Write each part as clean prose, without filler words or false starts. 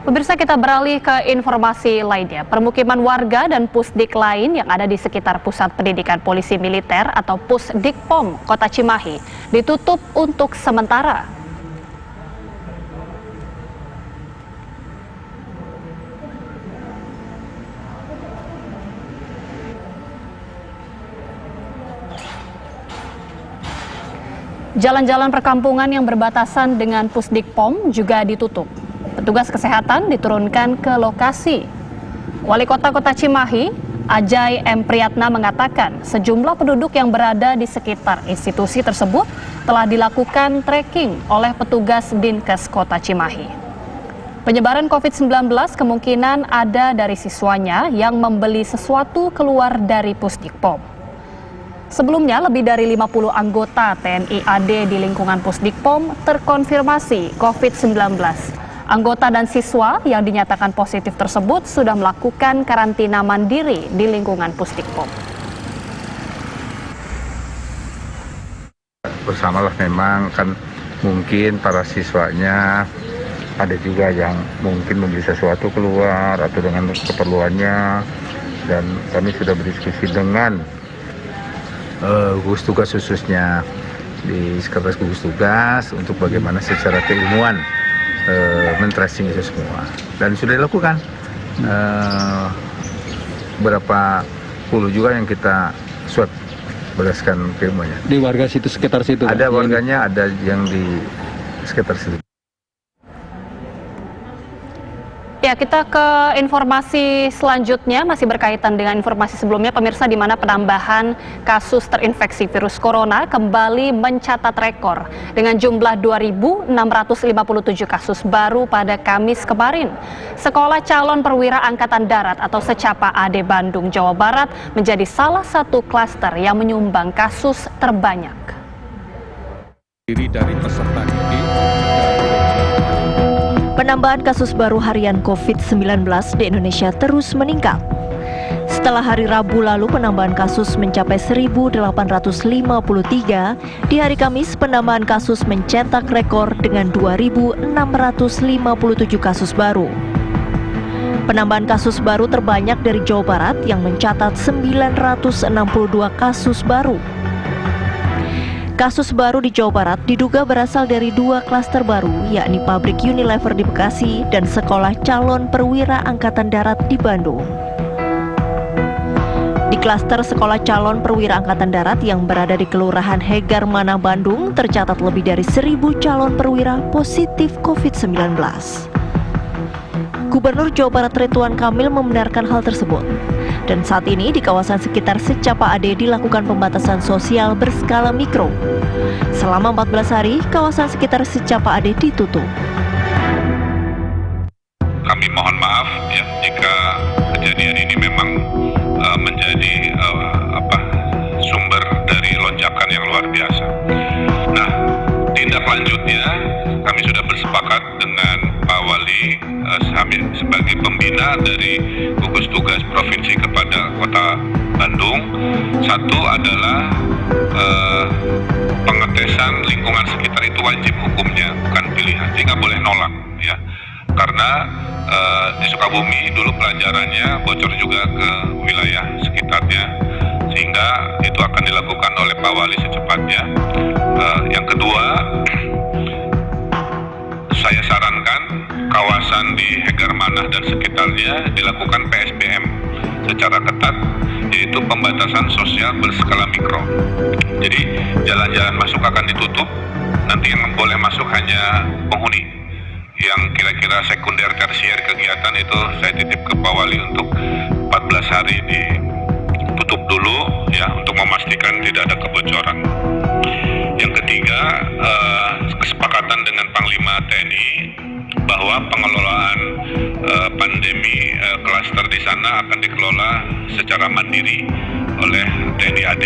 Pemirsa, kita beralih ke informasi lainnya. Permukiman warga dan pusdik lain yang ada di sekitar Pusat Pendidikan Polisi Militer atau Pusdikpom Kota Cimahi ditutup untuk sementara. Jalan-jalan perkampungan yang berbatasan dengan Pusdikpom juga ditutup. Petugas kesehatan diturunkan ke lokasi. Wali Kota Cimahi, Ajay M. Priyatna mengatakan sejumlah penduduk yang berada di sekitar institusi tersebut telah dilakukan tracking oleh petugas Dinkes Kota Cimahi. Penyebaran COVID-19 kemungkinan ada dari siswanya yang membeli sesuatu keluar dari Pusdikpom. Sebelumnya, lebih dari 50 anggota TNI AD di lingkungan Pusdikpom terkonfirmasi COVID-19. Anggota dan siswa yang dinyatakan positif tersebut sudah melakukan karantina mandiri di lingkungan Pusdikpom. Bersamalah memang kan mungkin para siswanya ada juga yang mungkin membeli sesuatu keluar atau dengan keperluannya, dan kami sudah berdiskusi dengan gugus tugas khususnya di Sekretaris Gugus Tugas untuk bagaimana secara keilmuan men-tracing itu semua, dan sudah dilakukan berapa puluh juga yang kita swab berdasarkan keilmuannya. Di warga situ sekitar situ ada warganya, ada yang di sekitar situ. Ya, kita ke informasi selanjutnya, masih berkaitan dengan informasi sebelumnya, pemirsa, di mana penambahan kasus terinfeksi virus corona kembali mencatat rekor dengan jumlah 2.657 kasus baru pada Kamis kemarin. Sekolah Calon Perwira Angkatan Darat atau Secapa AD Bandung, Jawa Barat menjadi salah satu klaster yang menyumbang kasus terbanyak. Dari peserta didik. Penambahan kasus baru harian COVID-19 di Indonesia terus meningkat. Setelah hari Rabu lalu penambahan kasus mencapai 1.853, di hari Kamis penambahan kasus mencetak rekor dengan 2.657 kasus baru. Penambahan kasus baru terbanyak dari Jawa Barat yang mencatat 962 kasus baru. Kasus baru di Jawa Barat diduga berasal dari dua klaster baru, yakni pabrik Unilever di Bekasi dan sekolah calon perwira Angkatan Darat di Bandung. Di klaster sekolah calon perwira Angkatan Darat yang berada di Kelurahan Hegar Manah, Bandung, tercatat lebih dari 1.000 calon perwira positif COVID-19. Gubernur Jawa Barat Ridwan Kamil membenarkan hal tersebut. Dan saat ini di kawasan sekitar Secapa AD dilakukan pembatasan sosial berskala mikro. Selama 14 hari, kawasan sekitar Secapa AD ditutup. Kami mohon maaf ya jika kejadian ini memang menjadi sumber dari lonjakan yang luar biasa. Nah, tindak lanjutnya kami sudah bersepakat dengan Pak Wali sebagai pembina dari gugus tugas provinsi kepada Kota Bandung. Satu adalah pengetesan lingkungan sekitar itu wajib hukumnya, bukan pilihan, sehingga boleh nolak ya. Karena di Sukabumi dulu pelajarannya bocor juga ke wilayah sekitarnya, sehingga itu akan dilakukan oleh Pak Wali secepatnya. Yang kedua, saya sarankan kawasan di Hegar Manah dan sekitarnya dilakukan PSBM secara ketat, yaitu pembatasan sosial berskala mikro. Jadi jalan-jalan masuk akan ditutup, nanti yang boleh masuk hanya penghuni. Yang kira-kira sekunder tersier kegiatan itu saya titip ke Pak Wali untuk 14 hari ditutup dulu ya, untuk memastikan tidak ada kebocoran. Yang ketiga, kesepakatan dengan Panglima TNI bahwa pengelolaan pandemi klaster di sana akan dikelola secara mandiri oleh TNI AD,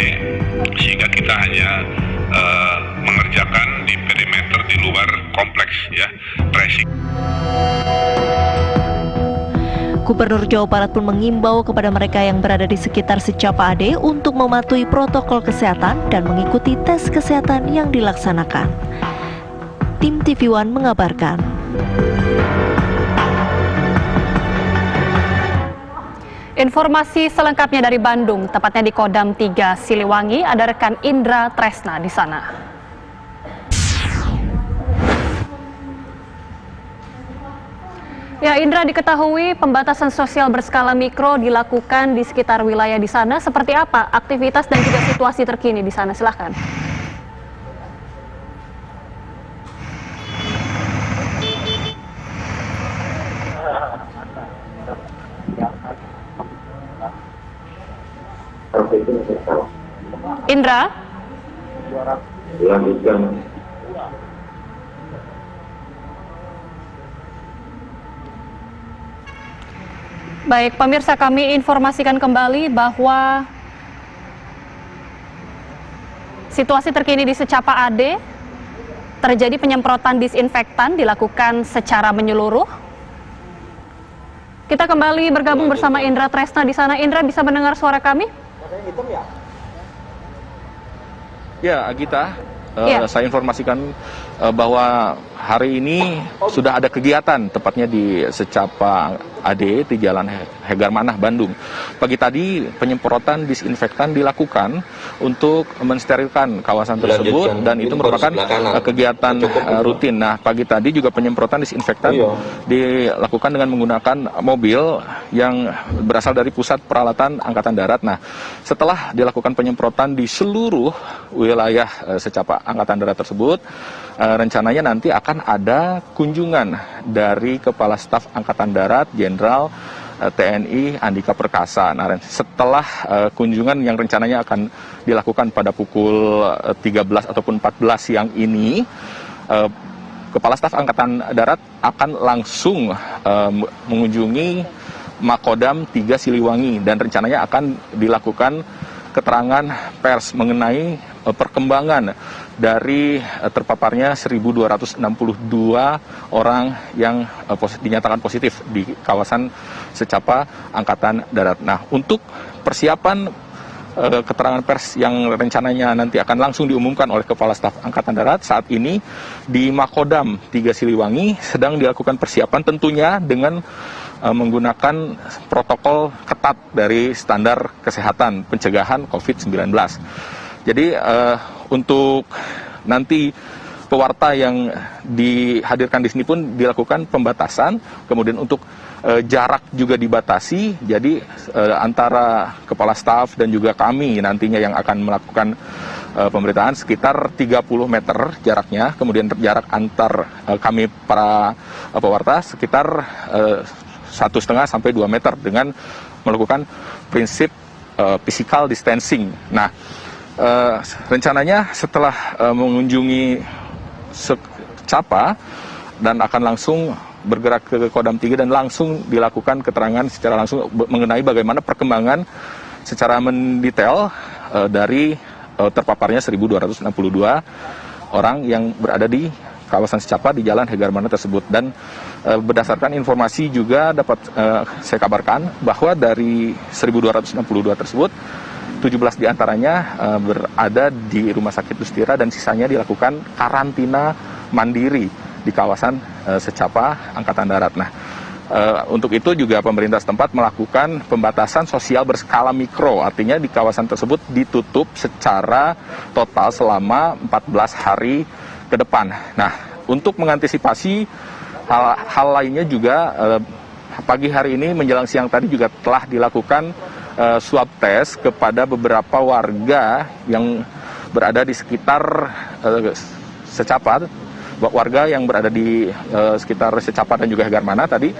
sehingga kita hanya mengerjakan di perimeter di luar kompleks ya, tracing. Gubernur Jawa Barat pun mengimbau kepada mereka yang berada di sekitar Secapa AD untuk mematuhi protokol kesehatan dan mengikuti tes kesehatan yang dilaksanakan. Tim TV One mengabarkan. Informasi selengkapnya dari Bandung, tepatnya di Kodam 3 Siliwangi, ada rekan Indra Tresna di sana. Ya, Indra, diketahui pembatasan sosial berskala mikro dilakukan di sekitar wilayah di sana. Seperti apa aktivitas dan juga situasi terkini di sana? Silahkan. Indra? Baik, pemirsa, kami informasikan kembali bahwa situasi terkini di Secapa AD terjadi penyemprotan disinfektan dilakukan secara menyeluruh. Kita kembali bergabung bersama Indra Tresna di sana. Indra, bisa mendengar suara kami? Ya, Agita, Ya. saya informasikan bahwa hari ini sudah ada kegiatan, tepatnya di Secapa AD di Jalan Hegarmanah, Bandung. Pagi tadi penyemprotan disinfektan dilakukan untuk mensterilkan kawasan tersebut dan itu merupakan kegiatan rutin. Nah, pagi tadi juga penyemprotan disinfektan dilakukan dengan menggunakan mobil yang berasal dari Pusat Peralatan Angkatan Darat. Nah, setelah dilakukan penyemprotan di seluruh wilayah Secapa Angkatan Darat tersebut, rencananya nanti akan ada kunjungan dari Kepala Staf Angkatan Darat Jenderal TNI Andika Perkasa. Nah, setelah kunjungan yang rencananya akan dilakukan pada pukul 13 ataupun 14 siang ini, Kepala Staf Angkatan Darat akan langsung mengunjungi Makodam 3 Siliwangi dan rencananya akan dilakukan keterangan pers mengenai perkembangan dari terpaparnya 1.262 orang yang dinyatakan positif di kawasan Secapa Angkatan Darat. Nah, untuk persiapan keterangan pers yang rencananya nanti akan langsung diumumkan oleh Kepala Staf Angkatan Darat, saat ini di Makodam 3 Siliwangi sedang dilakukan persiapan tentunya dengan menggunakan protokol ketat dari standar kesehatan pencegahan COVID-19. Jadi untuk nanti pewarta yang dihadirkan di sini pun dilakukan pembatasan, kemudian untuk jarak juga dibatasi, jadi antara kepala staf dan juga kami nantinya yang akan melakukan pemberitaan sekitar 30 meter jaraknya, kemudian jarak antar kami para pewarta sekitar 1,5 sampai 2 meter dengan melakukan prinsip physical distancing. Nah, rencananya setelah mengunjungi Secapa dan akan langsung bergerak ke Kodam 3 dan langsung dilakukan keterangan secara langsung mengenai bagaimana perkembangan secara mendetail dari terpaparnya 1.262 orang yang berada di kawasan Secapa di Jalan Hegarmanah tersebut. Dan berdasarkan informasi juga dapat saya kabarkan bahwa dari 1.262 tersebut 17 diantaranya berada di Rumah Sakit Dustira dan sisanya dilakukan karantina mandiri di kawasan Secapa Angkatan Darat. Nah, untuk itu juga pemerintah setempat melakukan pembatasan sosial berskala mikro, artinya di kawasan tersebut ditutup secara total selama 14 hari ke depan. Nah, untuk mengantisipasi hal lainnya juga pagi hari ini menjelang siang tadi juga telah dilakukan swab test kepada beberapa warga yang berada di sekitar Secapa, warga yang berada di sekitar Secapa dan juga Hegarmanah tadi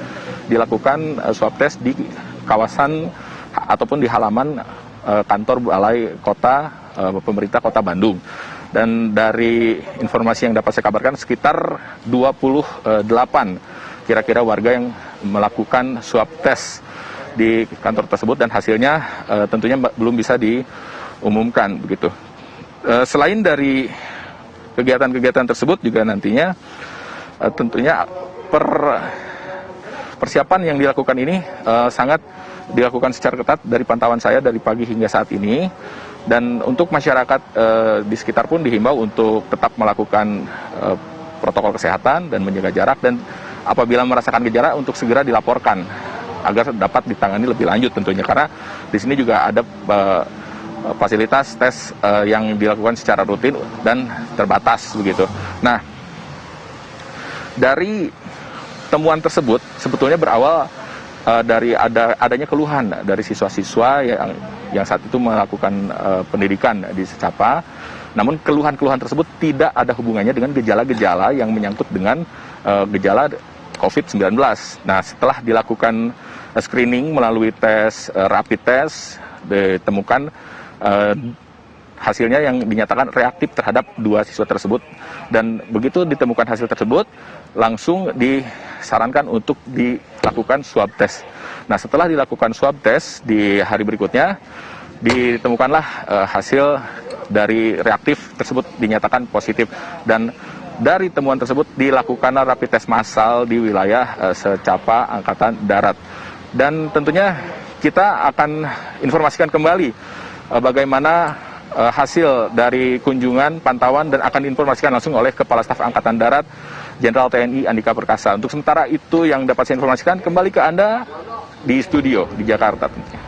dilakukan swab test di kawasan ataupun di halaman kantor Balai Kota Pemerintah Kota Bandung. Dan dari informasi yang dapat saya kabarkan sekitar 28 kira-kira warga yang melakukan swab test di kantor tersebut dan hasilnya tentunya belum bisa diumumkan begitu. Selain dari kegiatan-kegiatan tersebut juga nantinya tentunya persiapan yang dilakukan ini sangat dilakukan secara ketat dari pantauan saya dari pagi hingga saat ini. Dan untuk masyarakat di sekitar pun dihimbau untuk tetap melakukan protokol kesehatan dan menjaga jarak, dan apabila merasakan gejala untuk segera dilaporkan agar dapat ditangani lebih lanjut tentunya, karena di sini juga ada fasilitas tes yang dilakukan secara rutin dan terbatas begitu. Nah, dari temuan tersebut sebetulnya berawal dari adanya keluhan dari siswa-siswa yang saat itu melakukan pendidikan di Secapa. Namun keluhan-keluhan tersebut tidak ada hubungannya dengan gejala-gejala yang menyangkut dengan gejala COVID-19. Nah, setelah dilakukan screening melalui tes rapid test, ditemukan hasilnya yang dinyatakan reaktif terhadap 2 siswa tersebut. Dan begitu ditemukan hasil tersebut, langsung disarankan untuk dilakukan swab test. Nah, setelah dilakukan swab test di hari berikutnya, ditemukanlah hasil dari reaktif tersebut dinyatakan positif. Dan dari temuan tersebut dilakukan rapid test massal di wilayah Secapa Angkatan Darat. Dan tentunya kita akan informasikan kembali bagaimana hasil dari kunjungan, pantauan, dan akan diinformasikan langsung oleh Kepala Staf Angkatan Darat Jenderal TNI Andika Perkasa. Untuk sementara itu yang dapat saya informasikan, kembali ke Anda di studio di Jakarta tentunya.